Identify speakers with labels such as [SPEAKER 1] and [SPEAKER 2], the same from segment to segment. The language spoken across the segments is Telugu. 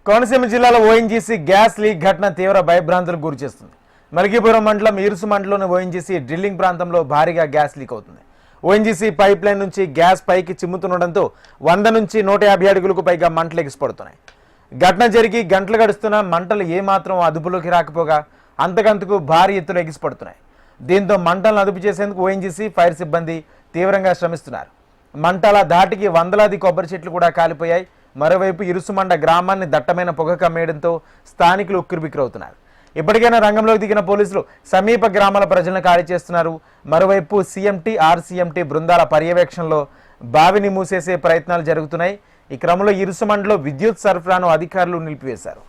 [SPEAKER 1] కోనసీమ జిల్లాలో ఓఎన్జీసీ గ్యాస్ లీక్ ఘటన తీవ్ర భయభ్రాంతులకు గురిచేస్తుంది. మల్కీపురం మండలం ఇరుసు మండలంలోని ఓఎన్జీసీ డ్రిల్లింగ్ ప్రాంతంలో భారీగా గ్యాస్ లీక్ అవుతుంది. ఓఎన్జీసీ పైప్ లైన్ నుంచి గ్యాస్ పైకి చిమ్ముతుండటంతో 100 నుంచి 150 అడుగులకు పైగా మంటలు ఎగిసిపడుతున్నాయి. ఘటన జరిగి గంటలు గడుస్తున్నా మంటలు ఏమాత్రం అదుపులోకి రాకపోగా అంతకంతకు భారీ ఎత్తున ఎగిసిపడుతున్నాయి. దీంతో మంటలను అదుపు చేసేందుకు ఓఎన్జీసీ ఫైర్ సిబ్బంది తీవ్రంగా శ్రమిస్తున్నారు. మంటల ధాటికి వందలాది కొబ్బరి చెట్లు కూడా కాలిపోయాయి. మరోవైపు ఇరుసుమండ గ్రామాన్ని దట్టమైన పొగ కమ్మేయడంతో స్థానికులు ఉక్కిరిబిక్కిరవుతున్నారు. ఇప్పటికైనా రంగంలోకి దిగిన పోలీసులు సమీప గ్రామాల ప్రజలను ఖాళీ చేస్తున్నారు. మరోవైపు సీఎంటీ ఆర్సీఎంటీ బృందాల పర్యవేక్షణలో బావిని మూసేసే ప్రయత్నాలు జరుగుతున్నాయి. ఈ క్రమంలో ఇరుసుమండలో విద్యుత్ సరఫరాను అధికారులు నిలిపివేశారు.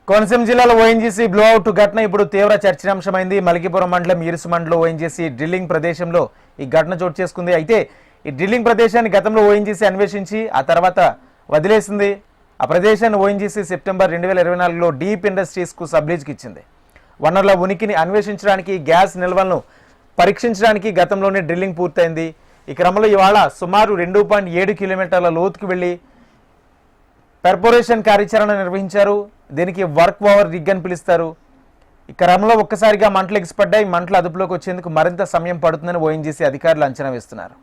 [SPEAKER 1] కోనసీమ జిల్లాలో ఓఎన్జీసీ బ్లోఅవుట్ ఘటన ఇప్పుడు తీవ్ర చర్చనీయాంశమైంది. మల్కీపురం మండలం ఇరుసు మండలం ఓఎన్జీసీ డ్రిల్లింగ్ ప్రదేశంలో ఈ ఘటన చోటు చేసుకుంది. అయితే ఈ డ్రిల్లింగ్ ప్రదేశాన్ని గతంలో ఓఎన్జీసీ అన్వేషించి ఆ తర్వాత వదిలేసింది. ఆ ప్రదేశాన్ని ఓఎన్జీసీ సెప్టెంబర్ 2024లో డీప్ ఇండస్ట్రీస్కు సబ్లీజ్కి ఇచ్చింది. వనరుల ఉనికిని అన్వేషించడానికి, గ్యాస్ నిల్వలను పరీక్షించడానికి గతంలోనే డ్రిల్లింగ్ పూర్తయింది. ఈ క్రమంలో ఇవాళ సుమారు 2.7 కిలోమీటర్ల లోతుకు వెళ్లి పెర్ఫోరేషన్ కార్యాచరణ నిర్వహించారు. దీనికి వర్క్ ఓవర్ రిగ్ అని పిలుస్తారు. ఈ క్రమంలో ఒక్కసారిగా మంటలు ఎగిసిపడ్డాయి. మంటలు అదుపులోకి వచ్చేందుకు మరింత సమయం పడుతుందని ఓఎన్జీసీ అధికారులు అంచనా వేస్తున్నారు.